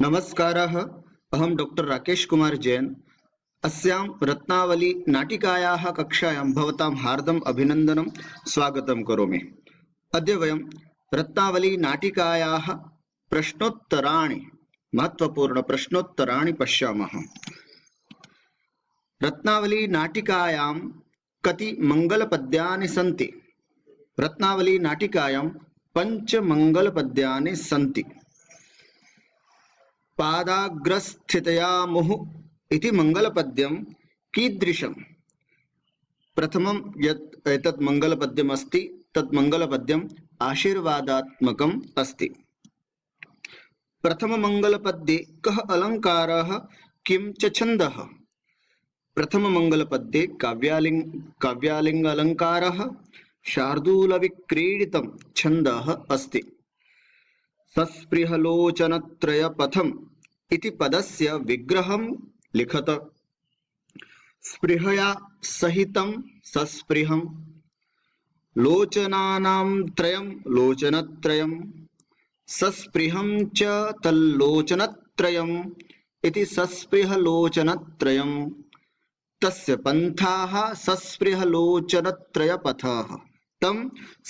नमस्कारः। अहं डॉक्टर राकेश कुमार जैन। अस्यां रत्नावली नाटिकायाः कक्षायां भवतां हार्दम् अभिनन्दनं स्वागतं करोमि। अद्य वयं रत्नावली नाटिकायाः प्रश्नोत्तराणि महत्वपूर्णप्रश्नोत्तराणि पश्यामः। रत्नावली नाटिकायां कति मङ्गलपद्यानि सन्ति? रत्नावली नाटिकायां पञ्चमङ्गलपद्यानि सन्ति। पादाग्रस्थितया मुहुः इति मङ्गलपद्यं कीदृशं? प्रथमं यत् एतत् मङ्गलपद्यम् अस्ति तत् मङ्गलपद्यम् आशीर्वादात्मकम् अस्ति। प्रथममङ्गलपद्ये कः अलङ्कारः किं च छन्दः? प्रथममङ्गलपद्ये काव्यालिङ्ग अलङ्कारः शार्दूलविक्रीडितं छन्दः अस्ति। सस्पृहलोचनत्रयपथम् इति पदस्य विग्रहं लिखत। स्पृहया सहितं सस्पृहं, लोचनानां त्रयं लोचनत्रयं, सस्पृहं च तल्लोचनत्रयम् इति सस्पृहलोचनत्रयं। तस्य पन्थाः सस्पृहलोचनत्रयपथः तं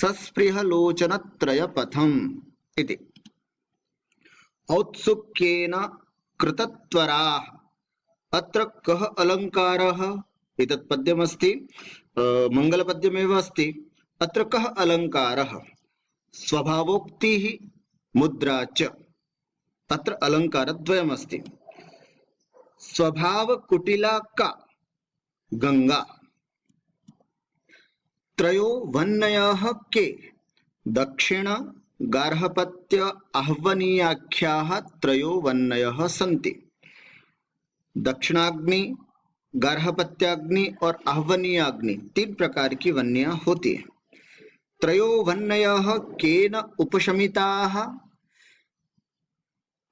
सस्पृहलोचनत्रयपथम् इति। औत्सुक्येन कृतत्वराः अत्र कः अलङ्कारः? एतत् पद्यमस्ति, मङ्गलपद्यमेव अस्ति। अत्र कः अलङ्कारः? स्वभावोक्तिः मुद्रा च। अत्र अलङ्कारद्वयमस्ति। स्वभावकुटिला का गङ्गा। त्रयो वह्नयः के? दक्षिण गार्हपत्य आह्वनीयाख्याः त्रयो वह्नयः सन्ति। दक्षिणाग्नि, गार्हपत्याग्नि और आह्वनीयाग्नि तीन प्रकार की वह्नियां होती है। त्रयो वह्नयः केन उपशमिताः?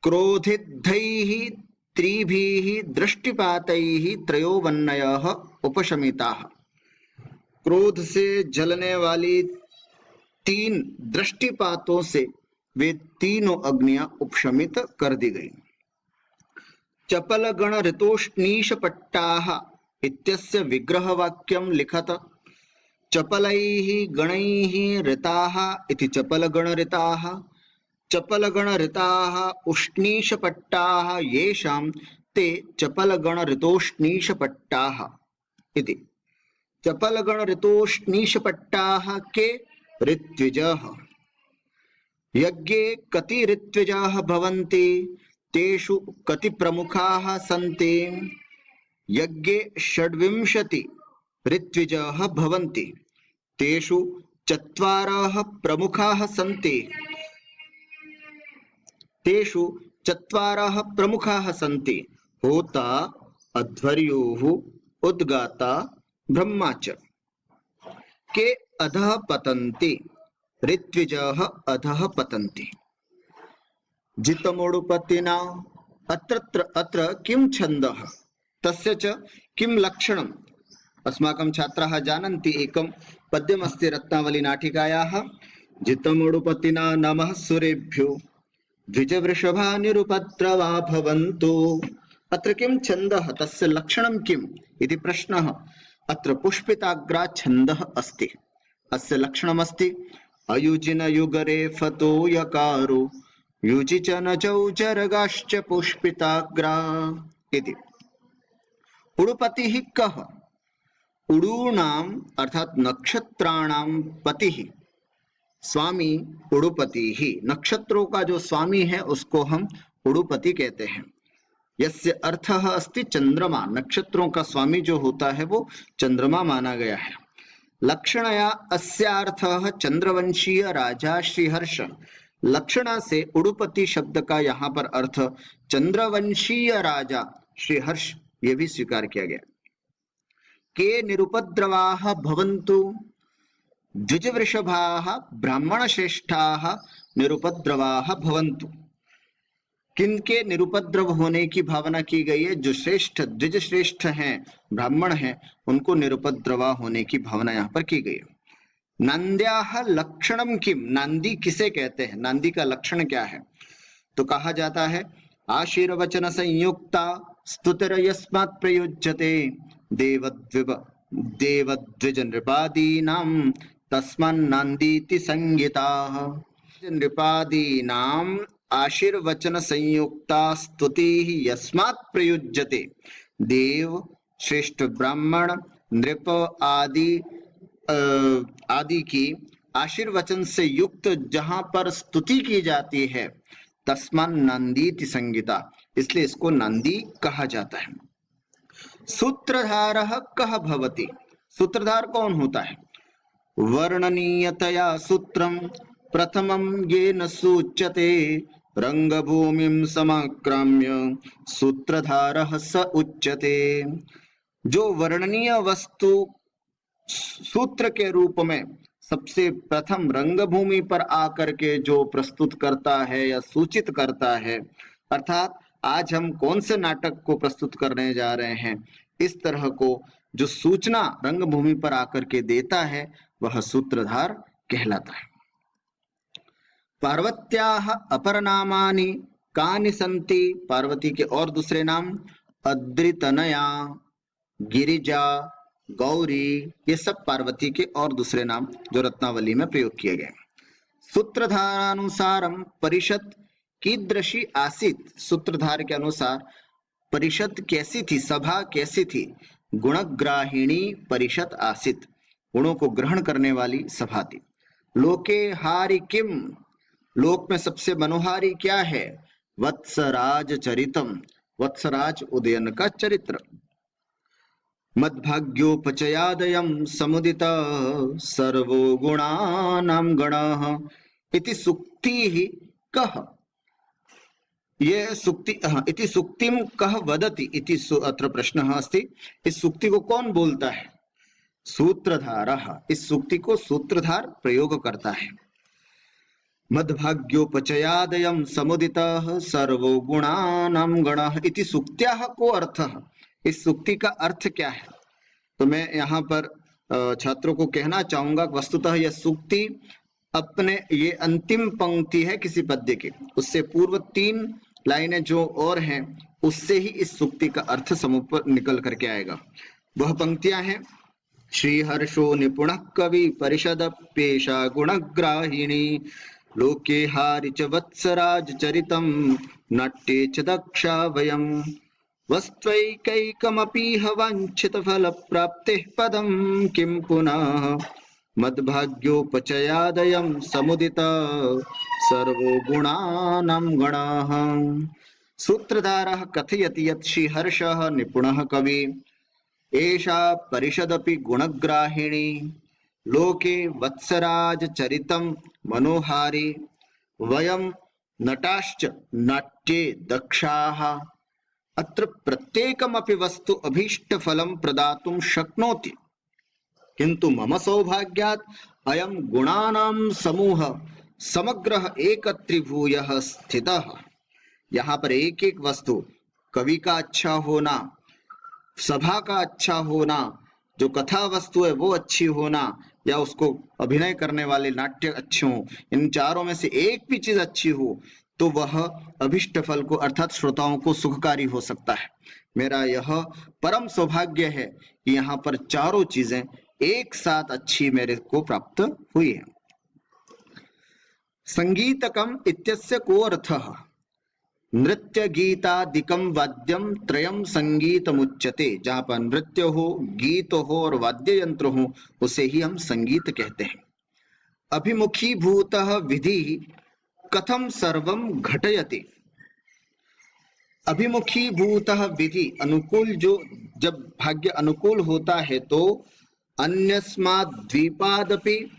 क्रोधिद्धैः त्रिभिः दृष्टिपातैः त्रयो वह्नयः उपशमिताः। क्रोध से जलने वाली तीन दृष्टिपातों से वे तीनों अग्नियां उपशमित कर दी गई। चपल गण ऋतोष्णीशपट्टाः इत्यस्य विग्रहवाक्यं लिखत। चपलैः गणैः ऋताः इति चपलगणऋताः, चपलगणऋताः उष्णीशपट्टाः येषां ते चपलगणऋतोष्णीशपट्टाः इति। चपलगणऋतोष्णीशपट्टाः के? ऋत्विजः। यज्ञे कति ऋत्विजाः भवन्ति? तेषु कति प्रमुखाः सन्ति? यज्ञे 26 ऋत्विजाः भवन्ति, तेषु 4 प्रमुखाः सन्ति। तेषु 4 प्रमुखाः सन्ति। होता, अध्वर्युः, उद्गाता, ब्रह्मा च। के अधः पतन्ति? ऋत्विजाः अधः पतन्ति। जितमोडुपतिना अत्र किं छन्दः? तस्य च किं लक्षणम्? अस्माकं छात्राः जानन्ति, एकं पद्यमस्ति रत्नावली नाटिकायाः। जितमोडुपतिना नमः सुरेभ्यो द्विजवृषभा निरुपद्रवा भवन्तु। अत्र किं छन्दः? तस्य लक्षणं किम् इति प्रश्नः। अत्र पुष्पिताग्रा छन्दः अस्ति। अस्य लक्षणमस्ति अयुजिनयुगरे फतो यकारो युजि च नचौ चरगाश्च पुष्पिताग्रा इति। उडुपतिः कः? उडूणाम् अर्थात नक्षत्राणां पतिः स्वामी उडुपति ही। नक्षत्रों का जो स्वामी है उसको हम उडुपति कहते हैं। यस्य अर्थः अस्ति चंद्रमा। नक्षत्रों का स्वामी जो होता है वो चंद्रमा माना गया है। लक्षणया अस्यार्थः चंद्रवंशीय राजा श्रीहर्ष। लक्षणा से उडुपति शब्द का यहाँ पर अर्थ चंद्रवंशीय राजा श्रीहर्ष ये भी स्वीकार किया गया। के निरुपद्रवाः भवन्तु। द्विजवृषभाः ब्राह्मणश्रेष्ठाः निरुपद्रवाः भवन्तु। किनके निरुपद्रव होने की भावना की गई है? जो श्रेष्ठ द्विज श्रेष्ठ हैं, ब्राह्मण हैं, उनको निरुपद्रवा होने की भावना यहाँ पर की गई है। नांद्याः लक्षणम किम। नांदी किसे कहते हैं? नांदी का लक्षण क्या है? तो कहा जाता है आशीर्वचन संयुक्ता स्तुतिर यस्मात् प्रयुज्यते देवद्विज नृपादीनां तस्मान्नान्दीति संहिताः। नृपादीनाम् आशीर्वचन संयुक्ता स्तुतिः यस्मात् प्रयुज्यते, देव, श्रेष्ठ ब्राह्मण, नृप आदि की आशीर्वचन से युक्त जहां पर स्तुति की जाती है, तस्मान् नंदीति संगीता, इसलिए इसको नंदी कहा जाता है। सूत्रधारः कः भवति, सूत्रधार कौन होता है? वर्णनीयतया सूत्रम प्रथमं येन सूच्यते रंगभूमिं समाक्राम्य सूत्रधारः स उच्यते। जो वर्णनीय वस्तु सूत्र के रूप में सबसे प्रथम रंगभूमि पर आकर के जो प्रस्तुत करता है या सूचित करता है, अर्थात आज हम कौन से नाटक को प्रस्तुत करने जा रहे हैं, इस तरह को जो सूचना रंगभूमि पर आकर के देता है वह सूत्रधार कहलाता है। पार्वत्याः अपरनामानि कानि सन्ति, पार्वती के और दूसरे नाम अद्रितनया, गिरिजा, गौरी, ये सब पार्वती के और दूसरे नाम जो रत्नावली में प्रयोग किए गए। सूत्रधारानुसारम परिषद कीदृशी आसीत, सूत्रधार के अनुसार परिषद कैसी थी, सभा कैसी थी? गुणग्राहिणी परिषद आसीत, गुणों को ग्रहण करने वाली सभा थी। लोके हारि किम, लोक में सबसे मनोहारी क्या है? वत्सराज चरितम, वत्सराज उदयन का चरित्र। मद्भाग्योपचयादयं समुदित सर्वो गुणानां गणः इति सुक्तिः कः, ये सुक्ति इति सुक्तिम कः वदति इति अत्र प्रश्नः अस्ति। इस सुक्ति को कौन बोलता है? सूत्रधारः, इस सुक्ति को सूत्रधार प्रयोग करता है। मद्भाग्योपचयादयं समुदितः सर्वो गुणानां गणः इति सुक्त्याः को अर्थः, इस सुक्ति का अर्थ क्या है? तो मैं यहाँ पर छात्रों को कहना चाहूंगा, वस्तुतः यह सुक्ति अपने ये अंतिम पंक्ति है किसी पद्य की, उससे पूर्व 3 लाइनें जो और हैं उससे ही इस सुक्ति का अर्थ समूह पर निकल करके आएगा। वह पंक्तियां हैं, श्रीहर्षो निपुणः कवि परिषद पेशा गुणग्राहिणी लोके हारि च वत्सराज चरितम नाट्ये च दक्षा वयम् वस्त्वैकैकमपीह वाञ्छित फल प्राप्तिः पदं किं पुनः मद्भाग्योपचयादयं समुदित सर्वो गुणानां गणः। सूत्रधारः कथयति यत् श्रीहर्षः निपुणः कवि, एषा परिषदपि गुणग्राहिणी, लोके वत्सराज चरितं मनोहारी, वयं नटाश्च नाट्ये दक्षाः, अत्र प्रत्येकमपि वस्तु अभीष्ट फलं प्रदातुं शक्नोति, किंतु मम सौभाग्यात् अयं गुणानां समूह समग्रः एकत्रीभूयः स्थितः। यहाँ पर एक एक वस्तु, कवि का अच्छा होना, सभा का अच्छा होना, जो कथा वस्तु है वो अच्छी होना, या उसको अभिनय करने वाले नाट्य अच्छे हों, इन चारों में से एक भी चीज अच्छी हो तो वह अभिष्ट फल को अर्थात श्रोताओं को सुखकारी हो सकता है। मेरा यह परम सौभाग्य है कि यहाँ पर चारों चीजें एक साथ अच्छी मेरे को प्राप्त हुई है। संगीतकम इत्यस्य को अर्थः, नृत्य गीतादिकम वाद्यम त्रयम संगीतमुच्यते, जहाँ पर नृत्य हो, गीत हो और वाद्य यंत्र हो उसे ही हम संगीत कहते हैं। अभिमुखी भूतः विधि कथम सर्वम घटयति, अभिमुखी भूतः विधि, अनुकूल जो, जब भाग्य अनुकूल होता है तो अन्यस्माद् द्वीपादपि,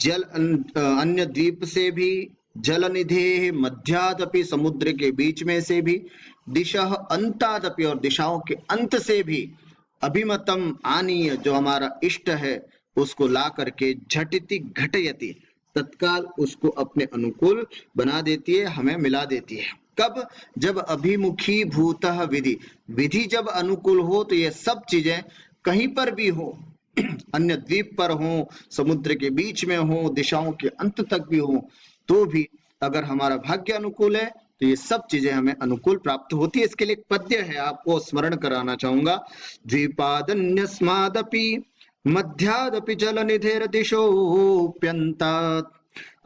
जल अन्य द्वीप से भी, जल निधे मध्यादपि, समुद्र के बीच में से भी, दिशः अंतादपि, और दिशाओं के अंत से भी, अभिमतम आनीय, जो हमारा इष्ट है उसको ला करके, झटिति घटयति, तत्काल उसको अपने अनुकूल बना देती है, हमें मिला देती है। कब? जब अभिमुखी भूतः विधि, विधि जब अनुकूल हो तो ये सब चीजें कहीं पर भी हो, अन्य द्वीप पर हो, समुद्र के बीच में हो, दिशाओं के अंत तक भी हो, तो भी अगर हमारा भाग्य अनुकूल है तो ये सब चीजें हमें अनुकूल प्राप्त होती है। इसके लिए एक पद्य है, आपको स्मरण कराना चाहूंगा। द्विपादन्यस्मादपि मध्यादपि जल निधेर दिशोऽप्यन्तात्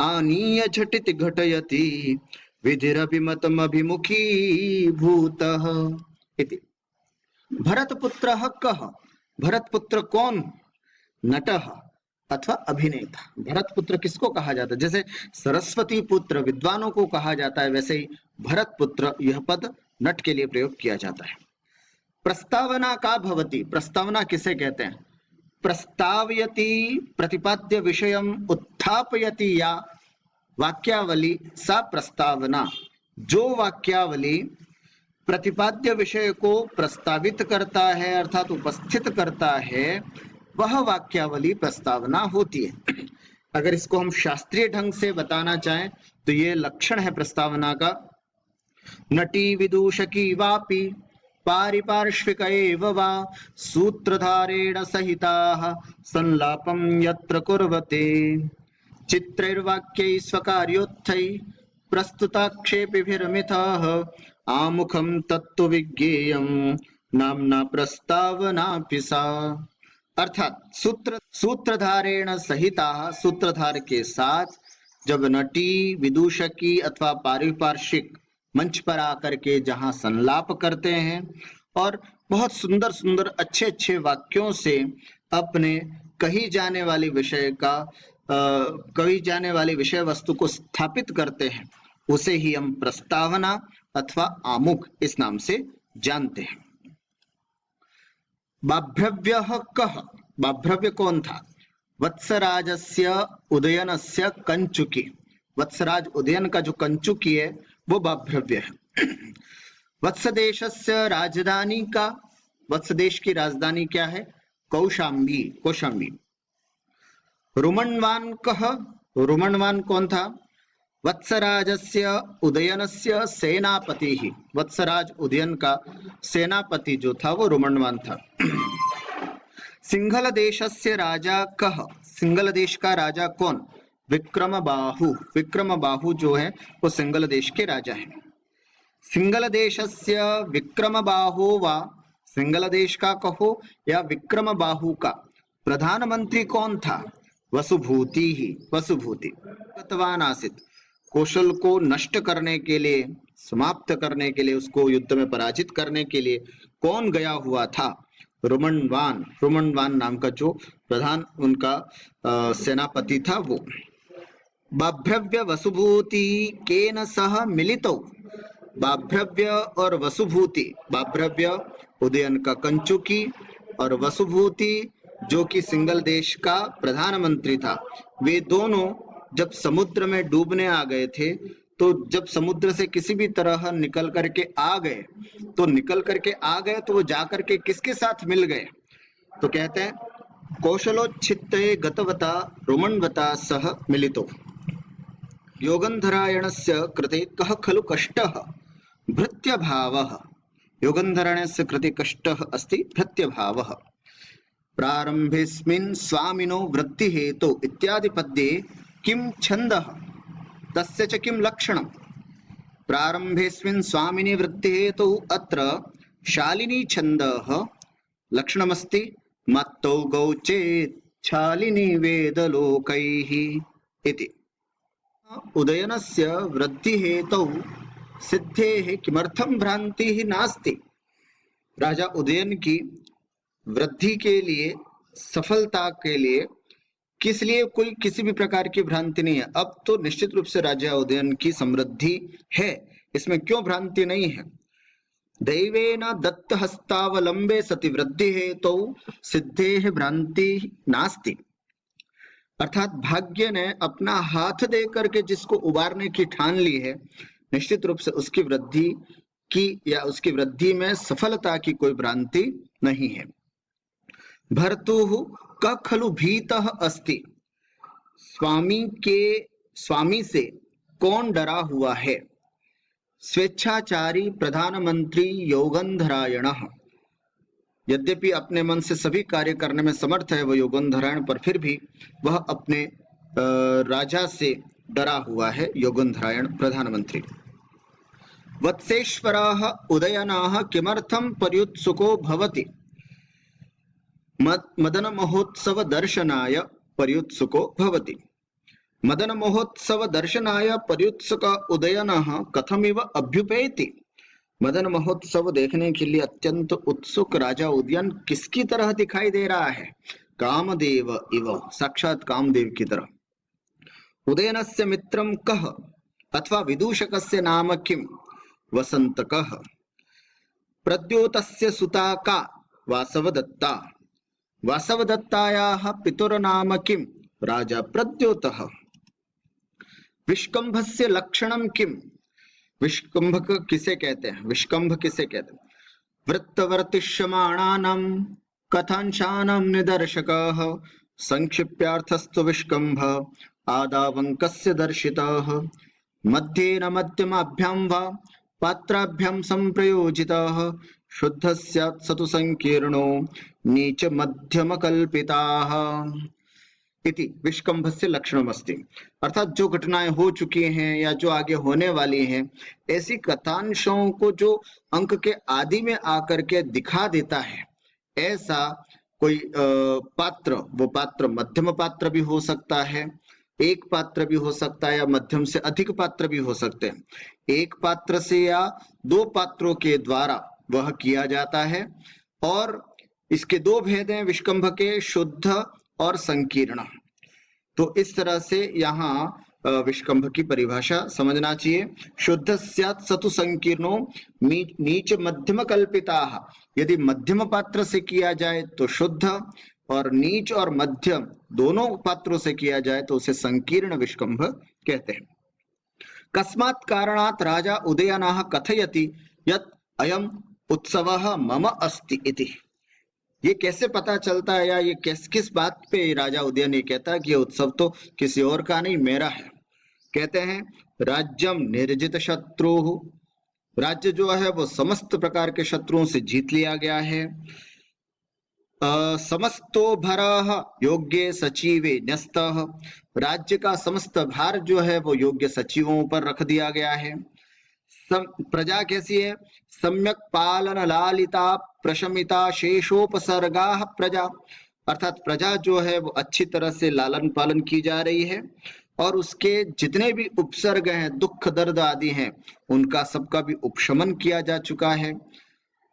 आनीय झटिति घटयति विधिरभिमतमभिमुखी भूतः इति। भरतपुत्रः कः? भरतपुत्र कौन? नटः अथवा अभिनेता। भरतपुत्र किसको कहा जाता है? जैसे सरस्वती पुत्र विद्वानों को कहा जाता है, वैसे ही भरतपुत्र यह पद नट के लिए प्रयोग किया जाता है। प्रस्तावना का भवति। प्रस्तावना किसे कहते हैं? प्रस्तावयति प्रतिपाद्य विषयम उत्थापयति या वाक्यावली सा प्रस्तावना। जो वाक्यावली प्रतिपाद्य विषय को प्रस्तावित करता है अर्थात उपस्थित करता है, वह वाक्यावली प्रस्तावना होती है। अगर इसको हम शास्त्रीय ढंग से बताना चाहें तो ये लक्षण है प्रस्तावना का। नटी विदूषकी वापि पारिपार्श्विक एव वा सूत्रधारेण सहिताः संलापं यत्र कुर्वते चित्रैर्वाक्यैः स्वकार्योत्थैः प्रस्तुताक्षेपिभिर्मिथः आमुखं तत्तु विज्ञेयं नाम्ना प्रस्तावनापि सा। अर्थात सूत्रधारेण सहिता, सूत्रधार के साथ जब नटी विदूषकी अथवा पारिपार्श्विक मंच पर आकर के जहां संलाप करते हैं और बहुत सुंदर सुंदर अच्छे अच्छे वाक्यों से अपने कही जाने वाली विषय वस्तु को स्थापित करते हैं, उसे ही हम प्रस्तावना अथवा आमुख इस नाम से जानते हैं। बाभ्रव्यः कः? बाभ्रव्य कौन था? वत्सराजस्य उदयनस्य कंचुकी। वत्सराज उदयन का जो कंचुकी है वो बाभ्रव्य है। वत्सदेशस्य राजधानी का, वत्सदेश की राजधानी क्या है? कौशाम्बी, कौशाम्बी। रुमण्वान् कः? रुमण्वान् कौन था? वत्सराजस्य उदयनस्य सेनापति ही। वत्सराज उदयन का सेनापति जो था वो रुमण्वान् था। सिंघल देशस्य राजा कः? सिंघल देश का राजा कौन? विक्रमबाहु। विक्रमबाहु जो है वो सिंघल देश के राजा हैं। सिंघल देशस्य विक्रमबाहु वा, सिंघल देश का कहो या विक्रमबाहु का प्रधानमंत्री कौन था? वसुभूति ही, वसुभूति। गतवान आसित, कौशल को नष्ट करने के लिए, समाप्त करने के लिए, उसको युद्ध में पराजित करने के लिए कौन गया हुआ था? रुमण्वान्। रुमण्वान् नाम का जो प्रधान उनका सेनापति था वो। बाभ्रव्य वसुभूति केन सह मिलितौ। बाभ्रव्य और वसुभूति, बाभ्रव्य उदयन का कंचुकी और वसुभूति जो कि सिंघल देश का प्रधानमंत्री था, वे दोनों जब समुद्र में डूबने आ गए थे, तो जब समुद्र से किसी भी तरह निकल करके आ गए तो वो जाकर के किसके साथ मिल गए? तो कहते हैं कौशलोच्छित्ते गतवता रुमण्वता सह मिलितो। योगन्धरायणस्य कृते कः खलु कष्टः? भृत्यभावः। योगन्धरायणस्य कृते कष्टः अस्ति भृत्यभावः। प्रारम्भेऽस्मिन् स्वामिनो वृत्तिहेतौ इत्यादि पद्ये किं छन्दः तस्य च किं लक्षणम्? प्रारम्भेऽस्मिन् स्वामिनी वृत्तिहेतौ अत्र शालिनी छन्दः लक्षणमस्ति। मत्तौ गौ चेत् शालिनी वेदलोकैः इति। उदयनस्य वृद्धिहेतौ सिद्धेः किमर्थं भ्रान्तिः नास्ति। राजा उदयन की वृद्धि के लिए, सफलता के लिए किस लिए कोई किसी भी प्रकार की भ्रांति नहीं है। अब तो निश्चित रूप से राजा उदयन की समृद्धि है, इसमें क्यों भ्रांति नहीं है। दैवेन दत्त हस्तावलंबे सति वृद्धि हेतु सिद्धेः भ्रांति नास्ति। अर्थात भाग्य ने अपना हाथ दे करके जिसको उबारने की ठान ली है, निश्चित रूप से उसकी वृद्धि की या उसकी वृद्धि में सफलता की कोई भ्रांति नहीं है। भर्तुः क खलु भीतः अस्ति। स्वामी से कौन डरा हुआ है? स्वेच्छाचारी प्रधानमंत्री योगंधरायणः। यद्यपि अपने मन से सभी कार्य करने में समर्थ है वो योगंधरायण, पर फिर भी वह अपने राजा से डरा हुआ है, योगंधरायण प्रधानमंत्री। वत्सेश्वरः उदयनः किमर्थं पर्युत्सुको भवति? मदन महोत्सव दर्शनाय पर्युत्सुको भवति। मदन महोत्सव दर्शनाय पर्युत्सुक उदयनः कथमिव अभ्युपेति? मदन महोत्सव देखने के लिए अत्यंत उत्सुक राजा उदयन किसकी तरह दिखाई दे रहा है? कामदेव इव, साक्षात कामदेव की तरह। उदयनस्य मित्रं कः अथवा विदूषकस्य नाम किं? वसंतकः। प्रद्योतस्य सुता का? वासवदत्ता। वासवदत्तायाः पितुर्नाम किं? राजा प्रद्योतः। विष्कंभस्य लक्षणं किं? विष्कंभक किसे कहते हैं? विष्कंभ किसे कहते हैं? वृत्तवर्तिष्यमाणानां कथांशानां निदर्शकः, संक्षिप्यार्थस्तु विष्कंभ आदावंकस्य दर्शितः। मध्येन मध्यमाभ्यां वा पात्राभ्यां संप्रयोजितः, शुद्ध स्यात् स तु संकीर्णो नीच मध्यम कल्पिताः इति विष्कंभस्य लक्षणमस्ति। अर्थात जो घटनाएं हो चुकी हैं या जो आगे होने वाली हैं, ऐसी कथांशों को जो अंक के आदि में आकर के दिखा देता है, ऐसा कोई पात्र, वो पात्र मध्यम पात्र भी हो सकता है, एक पात्र भी हो सकता है, या मध्यम से अधिक पात्र भी हो सकते हैं। एक पात्र से या दो पात्रों के द्वारा वह किया जाता है। और इसके दो भेद हैं विष्कंभ के, शुद्ध और संकीर्ण। तो इस तरह से यहाँ विष्कंभ की परिभाषा समझना चाहिए। शुद्ध स्यात् स तु संकीर्णो नीच मध्यम कल्पिताः। यदि मध्यम पात्र से किया जाए तो शुद्ध, और नीच और मध्यम दोनों पात्रों से किया जाए तो उसे संकीर्ण विष्कंभ कहते हैं। कस्मात् कारणात् राजा उदयनः कथयति यत् अयम् उत्सवः मम अस्ति इति। ये कैसे पता चलता है, या ये किस बात पे राजा उदयन ये कहता है कि ये उत्सव तो किसी और का नहीं, मेरा है? कहते हैं राज्यम निर्जित शत्रु, राज्य जो है वो समस्त प्रकार के शत्रुओं से जीत लिया गया है। समस्तो भरः योग्य सचिवे न्यस्तः, राज्य का समस्त भार जो है वो योग्य सचिवों पर रख दिया गया है। प्रजा कैसी है? सम्यक पालन लालिता प्रशमिता शेषोपसर्गा प्रजा, अर्थात प्रजा जो है वो अच्छी तरह से लालन पालन की जा रही है, और उसके जितने भी उपसर्ग हैं, दुख दर्द आदि हैं, उनका सबका भी उपशमन किया जा चुका है।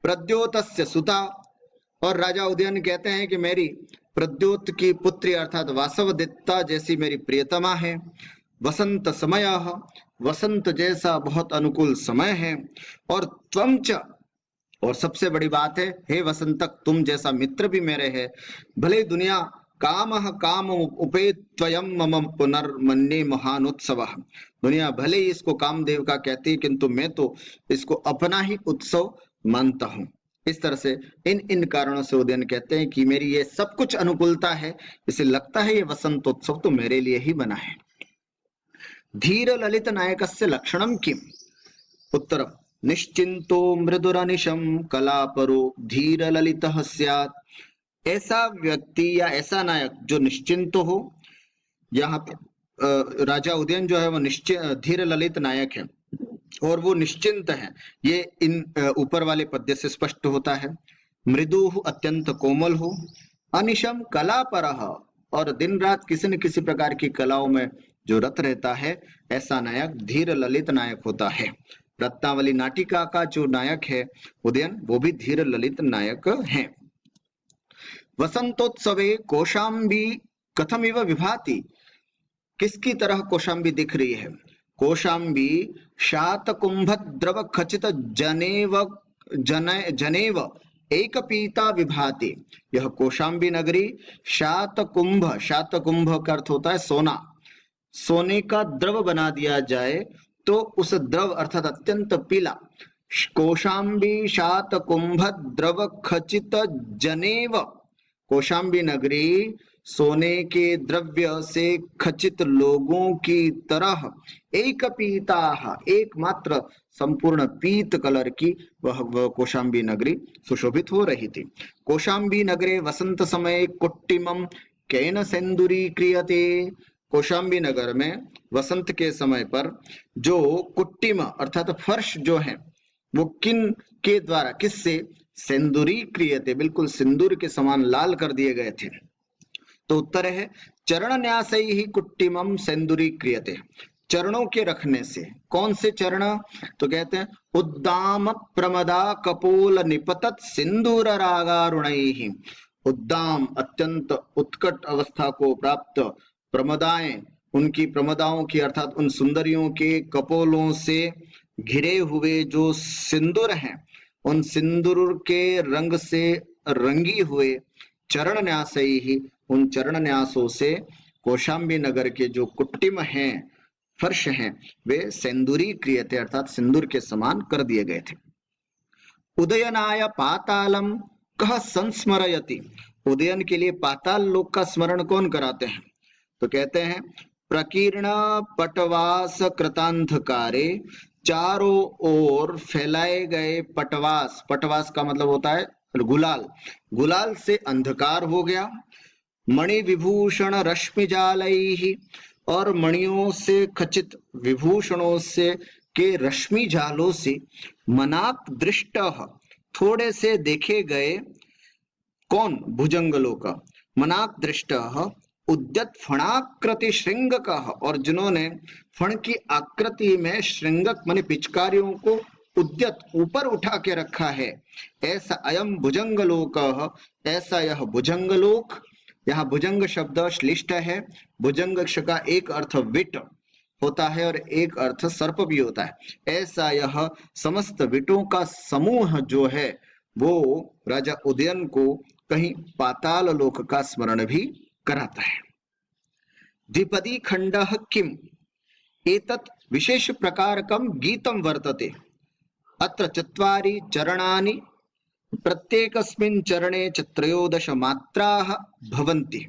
प्रद्योतस्य सुता, और राजा उदयन कहते हैं कि मेरी प्रद्योत की पुत्री अर्थात वासवदत्ता जैसी मेरी प्रियतमा है। वसंत समय, वसंत जैसा बहुत अनुकूल समय है। और त्वंच, और सबसे बड़ी बात है, हे वसंतक तुम जैसा मित्र भी मेरे है। भले दुनिया कामः काम उपेत्वयं मम पुनर्मन्ये महानोत्सवः, दुनिया भले ही इसको कामदेव का कहती है, किंतु मैं तो इसको अपना ही उत्सव मानता हूँ। इस तरह से इन कारणों से उदयन कहते हैं कि मेरी ये सब कुछ अनुकूलता है, इसे लगता है ये वसंतोत्सव तो मेरे लिए ही बना है। धीर ललित नायकस्य लक्षणं किम्? उत्तरम् निश्चिंतो मृदुरनिशं कलापरो धीर ललितः स्यात्। ऐसा व्यक्ति या ऐसा नायक जो निश्चिंत हो, यहाँ पर राजा उदयन जो है वो धीर ललित नायक है और वो निश्चिंत है। ये इन ऊपर वाले पद्य से स्पष्ट होता है। मृदु अत्यंत कोमल हो, अनिशम कलापरः, और दिन रात किसी न किसी प्रकार की कलाओं में जो रत रहता है, ऐसा नायक धीर ललित नायक होता है। रत्नावली नाटिका का जो नायक है उदयन, वो भी धीर ललित नायक है। वसंतोत्सवे कौशाम्बी कथमिव विभाति, किसकी तरह कौशाम्बी दिख रही है? कौशाम्बी शातकुंभ द्रव खचित जनेव एक पीता विभाति। यह कौशाम्बी नगरी शातकुंभ, शातकुंभ का अर्थ होता है सोना, सोने का द्रव बना दिया जाए तो उस द्रव अर्थात अत्यंत पीला। कौशाम्बी शातकुंभ द्रव खचित जनेव, कौशाम्बी नगरी सोने के द्रव्य से खचित लोगों की तरह एक पीता, एकमात्र संपूर्ण पीत कलर की वह कौशाम्बी नगरी सुशोभित हो रही थी। कौशाम्बी नगरे वसंत समय कुट्टिमम कैन सेंदुरी क्रियते, कौशाम्बी नगर में वसंत के समय पर जो कुट्टिम अर्थात फर्श जो है वो किन के द्वारा, किससे? सेंदूरीक्रियते, बिल्कुल सिंदूर के समान लाल कर दिए गए थे। तो उत्तर है चरण न्यासैहि कुट्टिमं सेंदूरीक्रियते, चरणों के रखने से। कौन से चरण? तो कहते हैं उद्दाम प्रमदा कपोल निपतत सिंदूर रागारुणैहि, उद्दाम अत्यंत उत्कट अवस्था को प्राप्त, प्रमदाएं उनकी प्रमदाओं की अर्थात उन सुंदरियों के कपोलों से घिरे हुए जो सिंदूर हैं, उन सिंदूर के रंग से रंगी हुए चरण न्यासैहि, उन चरण न्यासों से कौशाम्बी नगर के जो कुट्टिम हैं, फर्श हैं, वे सेंदूरीक्रियते अर्थात सिंदूर के समान कर दिए गए थे। उदयनाय पातालम कह संस्मरयति, उदयन के लिए पाताल लोक का स्मरण कौन कराते हैं? तो कहते हैं प्रकीर्ण पटवास कृतांधकारे, चारों ओर फैलाए गए पटवास, पटवास का मतलब होता है गुलाल, गुलाल से अंधकार हो गया। मणि विभूषण रश्मि जालैहि, और मणियों से खचित विभूषणों से के रश्मि जालों से मनाक दृष्ट, थोड़े से देखे गए। कौन? भुजंगलों का। मनाक दृष्ट उद्यत फणाकृति श्रृंग का, और जिन्होंने फण की आकृति में श्रृंगक माने पिचकारियों को उद्यत ऊपर उठा के रखा है, ऐसा अयम भुजंगलोक, ऐसा यह भुजंगलोक। यहाँ भुजंग शब्द श्लिष्ट है। भुजंग का एक अर्थ विट होता है और एक अर्थ सर्प भी होता है। ऐसा यह समस्त विटों का समूह जो है वो राजा उदयन को कहीं पाताल लोक का स्मरण भी कराता है। द्विपदी खंडः किम एतत् विशेष प्रकारकं गीतं वर्तते, अत्र चत्वारि चरणानि प्रत्येकस्मिन् चरणे च त्रयोदश मात्राः भवन्ति,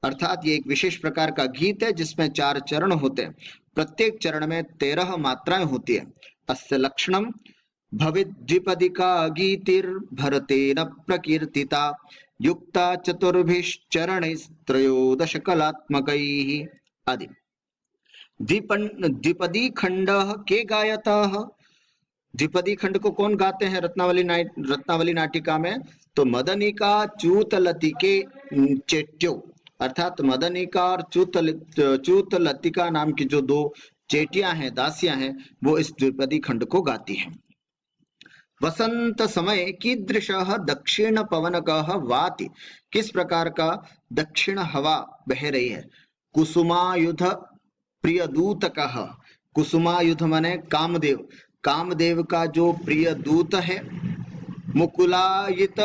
अर्थात ये एक विशेष प्रकार का गीत है जिसमें 4 चरण होते हैं, प्रत्येक चरण में 13 मात्राएं होती है। अस्य लक्षणम भविद्विपदिका गीतिर्भरतेन प्रकीर्तिता युक्ता चतुर्भिश्चरणैस्त्रयोदश कलात्मकैः आदि। द्विपदी खंड के गायतः, द्विपदी खंड को कौन गाते हैं रत्नावली नाटिका में? तो मदनिका च्यूतलतिके चेट्यो, अर्थात मदनिका और च्यूतलतिका नाम की जो 2 चेटियां हैं, दासियां हैं, वो इस द्विपदी खंड को गाती हैं। वसंत समय कीदृशः दक्षिण पवनकः वाति, किस प्रकार का दक्षिण हवा बह रही है। कुसुमायुध प्रियदूतकः, कुसुमायुध माने कामदेव, कामदेव का जो प्रिय दूत है। मुकुलायित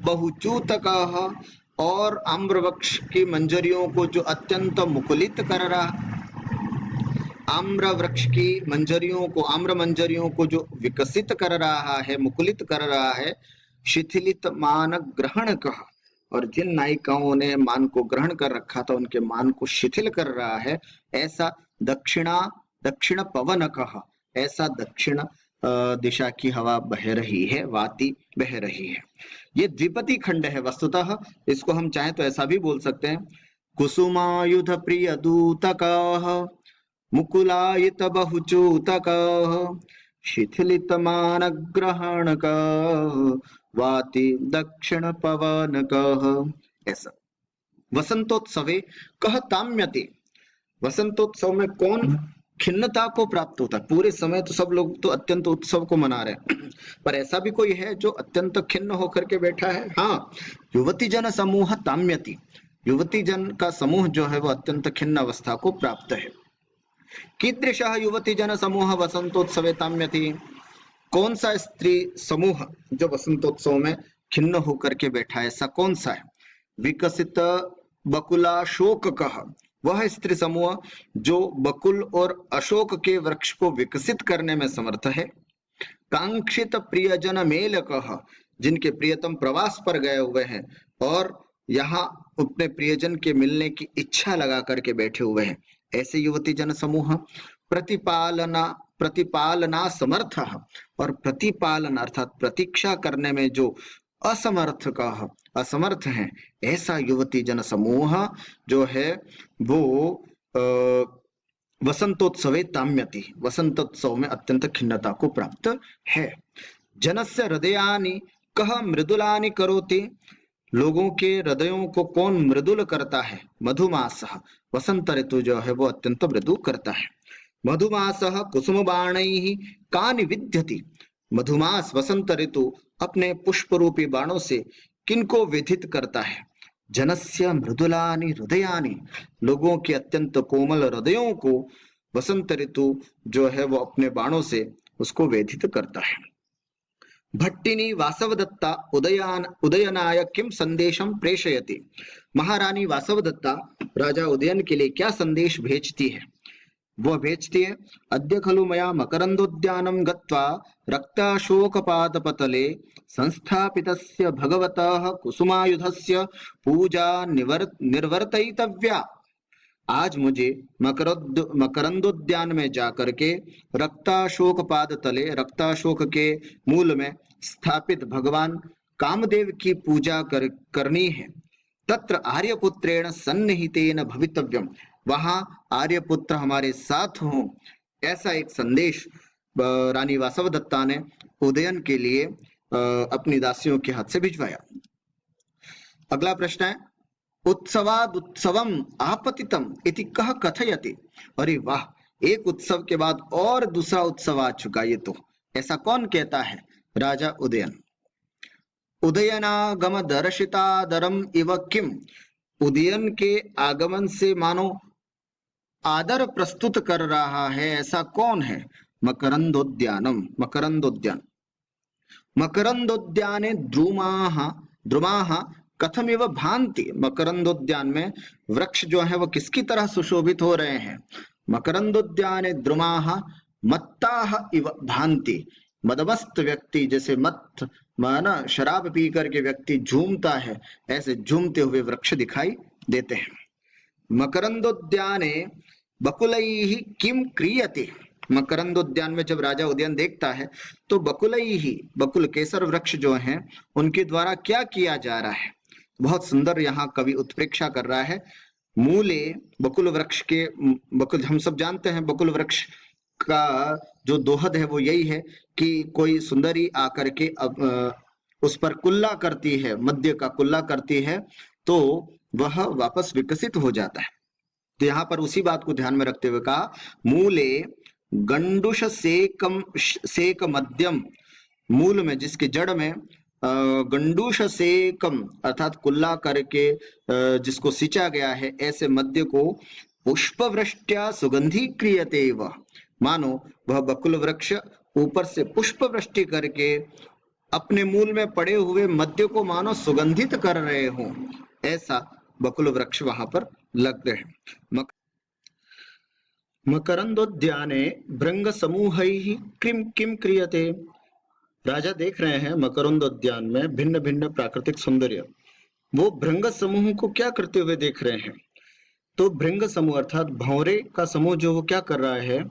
बहुचूतकः, और आम्रवृक्ष की मंजरियों को जो अत्यंत मुकुलित कर रहा, आम्र वृक्ष की मंजरियों को, आम्र मंजरियों को जो विकसित कर रहा है, मुकुलित कर रहा है। शिथिलित मान ग्रहण कहा, और जिन नायिकाओं ने मान को ग्रहण कर रखा था उनके मान को शिथिल कर रहा है, ऐसा दक्षिण पवन कहा, ऐसा दक्षिण दिशा की हवा बह रही है, वाती बह रही है। ये द्विपदी खंड है। वस्तुतः इसको हम चाहें तो ऐसा भी बोल सकते हैं, कुसुमायुध प्रिय दूतकः मुकुलायित बहुचूतकः शिथिलित मान ग्रहणकः वाति दक्षिण पवनकः। ऐसा। वसंतोत्सवे कह ताम्यते, वसंतोत्सव में कौन खिन्नता को प्राप्त होता है? पूरे समय तो सब लोग तो अत्यंत उत्सव को मना रहे हैं, पर ऐसा भी कोई है जो अत्यंत खिन्न होकर के बैठा है? हाँ, युवती जन समूह ताम्यति, युवती जन का समूह जो है वो अत्यंत खिन्न अवस्था को प्राप्त है। कीदृशः युवती जन समूह वसंतोत्सवे ताम्यति, कौन सा स्त्री समूह जो वसंतोत्सव में खिन्न होकर के बैठा है, ऐसा कौन सा है? विकसित बकुलाशोक कह, वह स्त्री समूह जो बकुल और अशोक के वृक्ष को विकसित करने में समर्थ है। कांक्षित प्रियजन मेल कह, जिनके प्रियतम प्रवास पर गए हुए हैं और यहाँ अपने प्रियजन के मिलने की इच्छा लगा करके बैठे हुए हैं, ऐसे युवती जन समूह। प्रतिपालना समर्थ, और प्रतिपालन अर्थात प्रतीक्षा करने में जो असमर्थ हैं, ऐसा युवती जन समूह जो है वो वसंतोत्सवे ताम्यति, वसंतोत्सव में अत्यंत खिन्नता को प्राप्त है। जनस्य हृदयानि कह मृदुलानि करोति, लोगों के हृदयों को कौन मृदुल करता है? मधुमासः, वसंत ऋतु जो है वो अत्यंत मृदु करता है। मधुमासः कुसुम बाणैः कानि विद्यति, मधुमास वसंत ऋतु अपने पुष्प रूपी बाणों से किनको विधित करता है? जनस्य मृदुलानि हृदयानि, लोगों के अत्यंत कोमल हृदयों को वसंत ऋतु जो है वो अपने बाणों से उसको वेधित करता है। भट्टिनी वासवदत्ता उदयनाय किम संदेशम प्रेषयति, महारानी वासवदत्ता राजा उदयन के लिए क्या संदेश भेजती है? वो भेजती है, अद्य खलु मया मकरंदोद्यानं गत्वा रक्ताशोकपादपतले संस्थापितस्य भगवतः कुसुमायुधस्य पूजा निर्वर्तयितव्या। आज मुझे मकरंदोद्यान में जाकर के रक्ताशोक तले, रक्ताशोक के मूल में स्थापित भगवान कामदेव की पूजा करनी है। तत्र आर्यपुत्रेण सन्निहितेन भवितव्यम, वहां आर्यपुत्र हमारे साथ हों, ऐसा एक संदेश रानी वासवदत्ता ने उदयन के लिए अपनी दासियों के हाथ से भिजवाया। अगला प्रश्न है, उत्सवाद उत्सवम आपतितम इति कह कथयति, अरे वाह, एक उत्सव के बाद और दूसरा उत्सव आ चुका, ये तो ऐसा कौन कहता है? राजा उदयन। उदयनागम दर्शितादरम इव किम, उदयन के आगमन से मानो आदर प्रस्तुत कर रहा है, ऐसा कौन है? मकरंदोद्यानम, मकरंदोद्यान। मकरंदोद्याने द्रुमाः कथमिव भांति, मकरंदोद्यान में वृक्ष जो है वो किसकी तरह सुशोभित हो रहे हैं? मकरंदोद्याने द्रुमाः मत्ताः इव भांति, मदमस्त व्यक्ति जैसे मत माना शराब पी करके व्यक्ति झूमता है, ऐसे झूमते हुए वृक्ष दिखाई देते हैं। मकरंदोद्याने बकुलैः किम क्रियते, मकरंदोद्यान में जब राजा उदयन देखता है तो बकुलैः, बकुल केसर वृक्ष जो हैं उनके द्वारा क्या किया जा रहा है? बहुत सुंदर यहाँ कवि उत्प्रेक्षा कर रहा है। मूले, बकुल वृक्ष के, बकुल हम सब जानते हैं, बकुल वृक्ष का जो दोहद है वो यही है कि कोई सुंदरी आकर के उस पर कुल्ला करती है, मध्य का कुल्ला करती है तो वह वापस विकसित हो जाता है। तो यहाँ पर उसी बात को ध्यान में रखते हुए कहा, मूले गंडुष सेक मध्यम, मूल में जिसके जड़ में गंडूष सेकम अर्थात कुल्ला करके जिसको सिंचा गया है, ऐसे मध्य को पुष्पवृष्ट्या सुगंधी क्रियते व, मानो वह बकुल वृक्ष ऊपर से पुष्प वृष्टि करके अपने मूल में पड़े हुए मध्य को मानो सुगंधित कर रहे हों, ऐसा बकुल वृक्ष वहां पर लगते हैं। मकरंदोद्याने भृंग समूहैः किम क्रियते, राजा देख रहे हैं मकरंदोद्यान में भिन्न भिन्न प्राकृतिक सौंदर्य, वो भृंग समूह को क्या करते हुए देख रहे हैं? तो भृंग समूह अर्थात भंवरे का समूह जो वो क्या कर रहा है?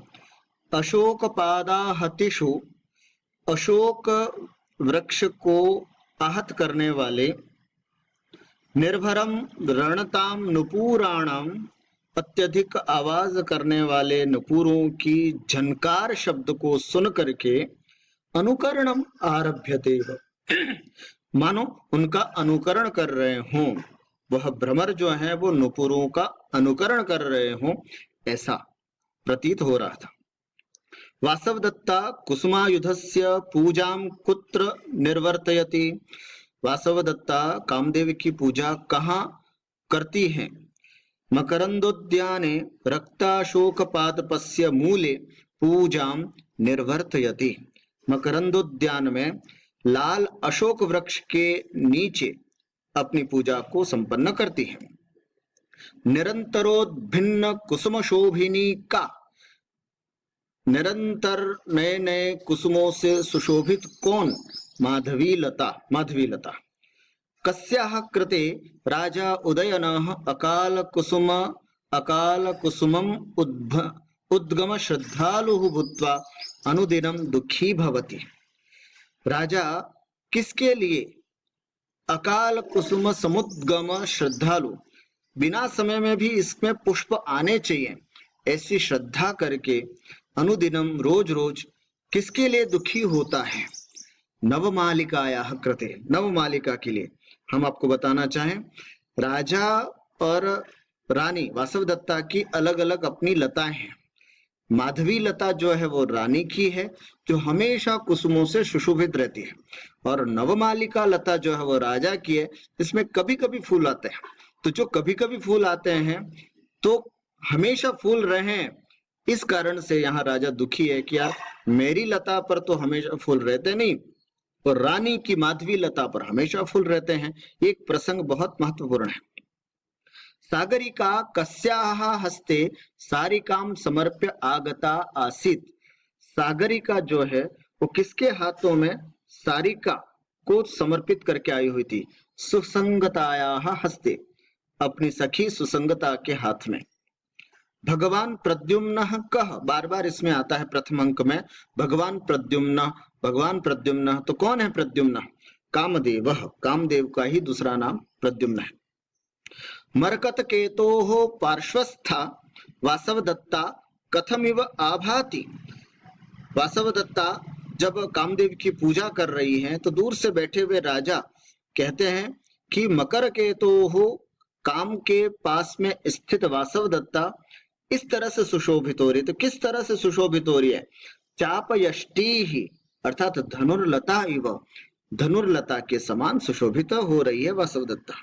अशोक पादाहतिषु, अशोक वृक्ष को आहत करने वाले, निर्भरम रणताम नुपुराणाम, अत्यधिक आवाज करने वाले नुपुरों की झनकार शब्द को सुन करके अनुकरणम आरभ्यते, मानो उनका अनुकरण कर रहे हों, वह भ्रमर जो है वो नुपुरों का अनुकरण कर रहे हों, ऐसा प्रतीत हो रहा था। वासवदत्ता कुसुमायुधस्य पूजाम कुत्र निर्वर्तयति, वासवदत्ता कामदेव की पूजा कहाँ करती हैं? मकरंदोद्याने रक्ताशोकपादपस्य मूले पूजाम निर्वर्तयति, मकरंदोद्यान में लाल अशोक वृक्ष के नीचे अपनी पूजा को संपन्न करती है। निरंतरोद्भिन्न कुसुम शोभिनी का, निरंतर नए नए कुसुमों से सुशोभित कौन? माधवी लता, माधवी लता। कस्याः कृते राजा उदयनः अकाल कुसुमम उद्गम श्रद्धालुः भूत्वा अनुदिनम दुखी भवति, राजा किसके लिए अकाल कुसुम समुद्गम श्रद्धालु, बिना समय में भी इसमें पुष्प आने चाहिए, ऐसी श्रद्धा करके अनुदिनम रोज रोज किसके लिए दुखी होता है? नवमालिकायाः कृते, नवमालिका के लिए। हम आपको बताना चाहें, राजा और रानी वासवदत्ता की अलग अलग अपनी लताएं हैं। माधवी लता जो है वो रानी की है, जो हमेशा कुसुमों से सुशोभित रहती है, और नवमालिका लता जो है वो राजा की है, इसमें कभी कभी फूल आते हैं। तो जो कभी कभी फूल आते हैं तो हमेशा फूल रहे, इस कारण से यहाँ राजा दुखी है कि यार मेरी लता पर तो हमेशा फूल रहते नहीं और रानी की माधवी लता पर हमेशा फूल रहते हैं। एक प्रसंग बहुत महत्वपूर्ण है। सागरिका कस्याः हस्ते सारिकाम समर्प्य आगता आसीत। सागरिका जो है वो किसके हाथों में सारिका को समर्पित करके आई हुई थी? सुसंगतायाः हस्ते, अपनी सखी सुसंगता के हाथ में। भगवान प्रद्युम्न कह, बार बार इसमें आता है प्रथम अंक में भगवान प्रद्युम्न, भगवान प्रद्युम्न। तो कौन है प्रद्युम्न? कामदेव, कामदेव का ही दूसरा नाम प्रद्युम्न है। मरकत केतोः पार्श्वस्था वासवदत्ता कथमिव आभाति। वासवदत्ता जब कामदेव की पूजा कर रही हैं तो दूर से बैठे हुए राजा कहते हैं कि मकर केतोः, काम के पास में स्थित वासवदत्ता इस तरह से सुशोभित हो रही है। तो किस तरह से सुशोभित हो रही है? चापयष्टि ही, अर्थात धनुर्लता इव, धनुर्लता के समान सुशोभित हो रही है वासवदत्ता।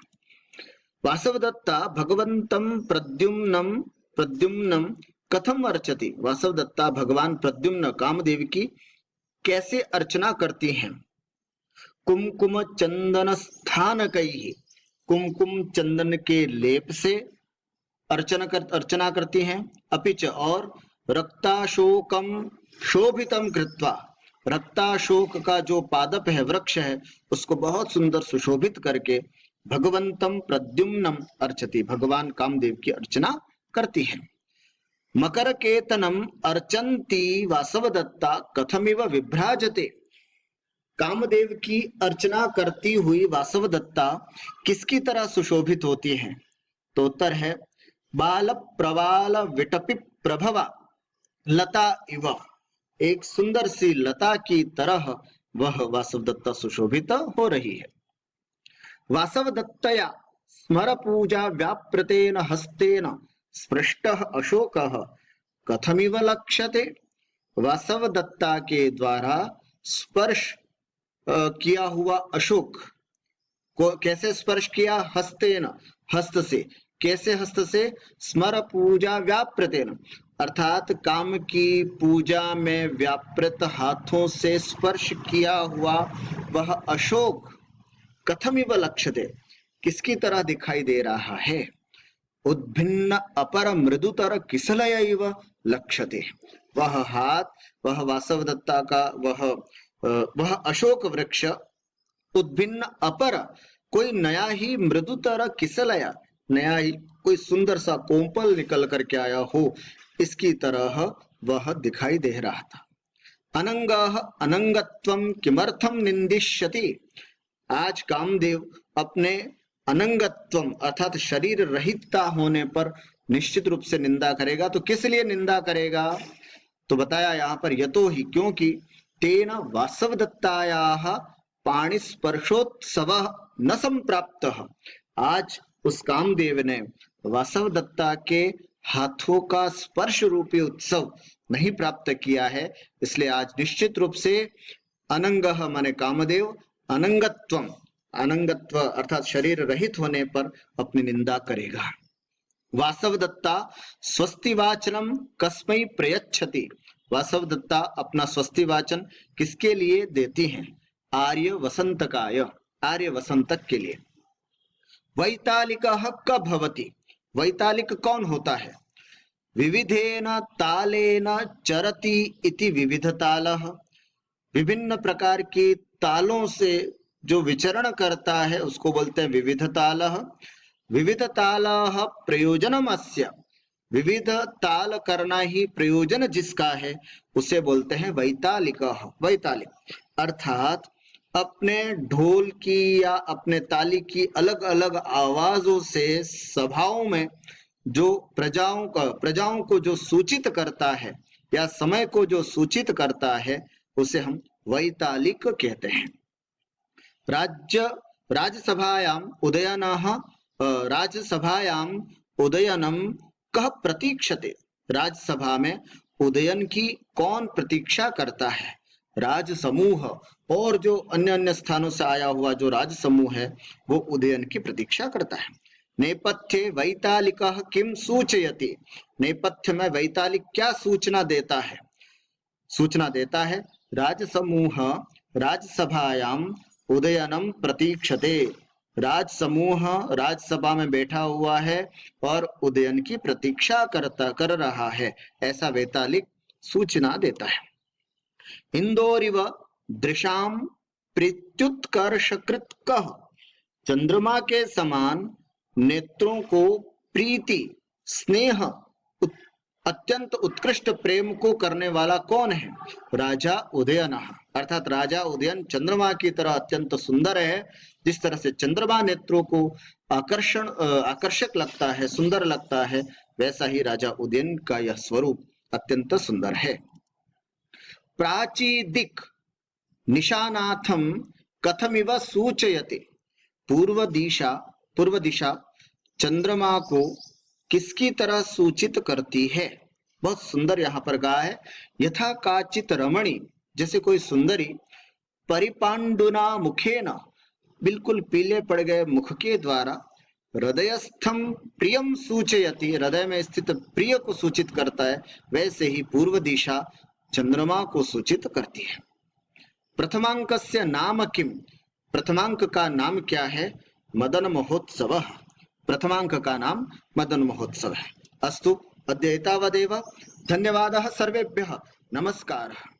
वासवदत्ता भगवंतम प्रद्युम्नम प्रद्युम्नम कथम अर्चति। वासवदत्ता भगवान प्रद्युम्न कामदेव की कैसे अर्चना करती हैं? कुमकुम चंदन स्थानकैहि, कुमकुम चंदन के लेप से अर्चना करती हैं। अपिच, और रक्ताशोकम शोभितम कृत्वा, रक्ताशोक का जो पादप है, वृक्ष है, उसको बहुत सुंदर सुशोभित करके भगवंतम प्रद्युम्नम अर्चति, भगवान कामदेव की अर्चना करती है। मकर केतनम अर्चंती वासवदत्ता कथमिव विभ्राजते। कामदेव की अर्चना करती हुई वासवदत्ता किसकी तरह सुशोभित होती है? तो उत्तर है बाल प्रवाल विटपि प्रभवा लता इव, एक सुंदर सी लता की तरह वह वासवदत्ता सुशोभित हो रही है। वासवदत्तया स्मर पूजा व्यापृतेन हस्तेन स्पृष्टः अशोकः कथमिव लक्ष्यते। वासवदत्ता के द्वारा स्पर्श किया हुआ अशोक को कैसे स्पर्श किया? हस्तेन, हस्त से। कैसे हस्त से? स्मर पूजा व्यापृतेन, अर्थात काम की पूजा में व्यापृत हाथों से स्पर्श किया हुआ वह अशोक कथमिव लक्ष्यते, किसकी तरह दिखाई दे रहा है? उद्भिन्न अपर मृदुतर किसलय इव लक्ष्यते। वह हाथ, वह वासवदत्ता का वह अशोक वृक्ष उद्भिन्न अपर, कोई नया ही मृदुतर किसलया, नया ही कोई सुंदर सा कोमपल निकल करके आया हो, इसकी तरह वह दिखाई दे रहा था। अनंगः अनंगत्वं किमर्थम निंदिष्यति। आज कामदेव अपने अनंगत्वम अर्थात शरीर रहितता होने पर निश्चित रूप से निंदा करेगा। तो किस लिए निंदा करेगा? तो बताया यहाँ पर यतो ही, क्योंकि तेन वासवदत्तायाः पाणिस्पर्शोत्सवः न संप्राप्तः। आज उस कामदेव ने वासवदत्ता के हाथों का स्पर्श रूपी उत्सव नहीं प्राप्त किया है, इसलिए आज निश्चित रूप से अनंगः माने कामदेव, अनंगत्वम, अनंगत्व अर्थात शरीर रहित होने पर अपनी निंदा करेगा। वासवदत्ता स्वस्ति वाचनम कस्मै प्रयच्छति। वासवदत्ता अपना स्वस्ति वाचन किसके लिए देती हैं? आर्य वसंतकाय, आर्य वसंतक के लिए। वैतालिकः क भवति। वैतालिक कौन होता है? विविधेन तालेन चरति इति विविधतालः। विभिन्न प्रकार की तालों से जो विचरण करता है उसको बोलते हैं विविधतालः। विविधतालः प्रयोजनम अस्य। विविध ताल करना ही प्रयोजन जिसका है उसे बोलते हैं वैतालिकः। वैतालिक अर्थात अपने ढोल की या अपने ताली की अलग अलग आवाजों से सभाओं में जो प्रजाओं को जो सूचित करता है या समय को जो सूचित करता है उसे हम वैतालिक कहते हैं। राज्यसभायाम् उदयनं कः प्रतीक्षते। राज्यसभा में उदयन की कौन प्रतीक्षा करता है। राज समूह और जो अन्य अन्य स्थानों से आया हुआ जो राज समूह है वो उदयन की प्रतीक्षा करता है। नेपथ्ये वैतालिकः किम सूचयति। नेपथ्य में वैतालिक क्या सूचना देता है। राजसमूह राज्यसभायाम उदयनम प्रतीक्षते। राज समूह राज्यसभा में बैठा हुआ है और उदयन की प्रतीक्षा कर रहा है, ऐसा वैतालिक सूचना देता है। इंदोरिव दृशाम प्रीत्युत्कर्षकृत कः। चंद्रमा के समान नेत्रों को प्रीति स्नेह अत्यंत उत्कृष्ट प्रेम को करने वाला कौन है। राजा उदयन, अर्थात राजा उदयन चंद्रमा की तरह अत्यंत सुंदर है। जिस तरह से चंद्रमा नेत्रों को आकर्षक लगता है, सुंदर लगता है, वैसा ही राजा उदयन का यह स्वरूप अत्यंत सुंदर है। प्राची दिक् निशानाथम कथमिव सूचयति। पूर्व दिशा चंद्रमा को किसकी तरह सूचित करती है। बहुत सुंदर यहाँ पर कहा है। यथा काचित रमणी, जैसे कोई सुंदरी, परिपांडुना मुखेन, बिल्कुल पीले पड़ गए मुख के द्वारा, हृदयस्थम प्रियम सूचयति, हृदय में स्थित प्रिय को सूचित करता है, वैसे ही पूर्व दिशा चंद्रमा को सूचित करती है। प्रथमांकस्य नाम किम। प्रथमांक का नाम क्या है। मदन महोत्सव। प्रथमांक का नाम मदन महोत्सव है। अस्तु अद्य एतावदेव। धन्यवादः सर्वेभ्यः। नमस्कारः।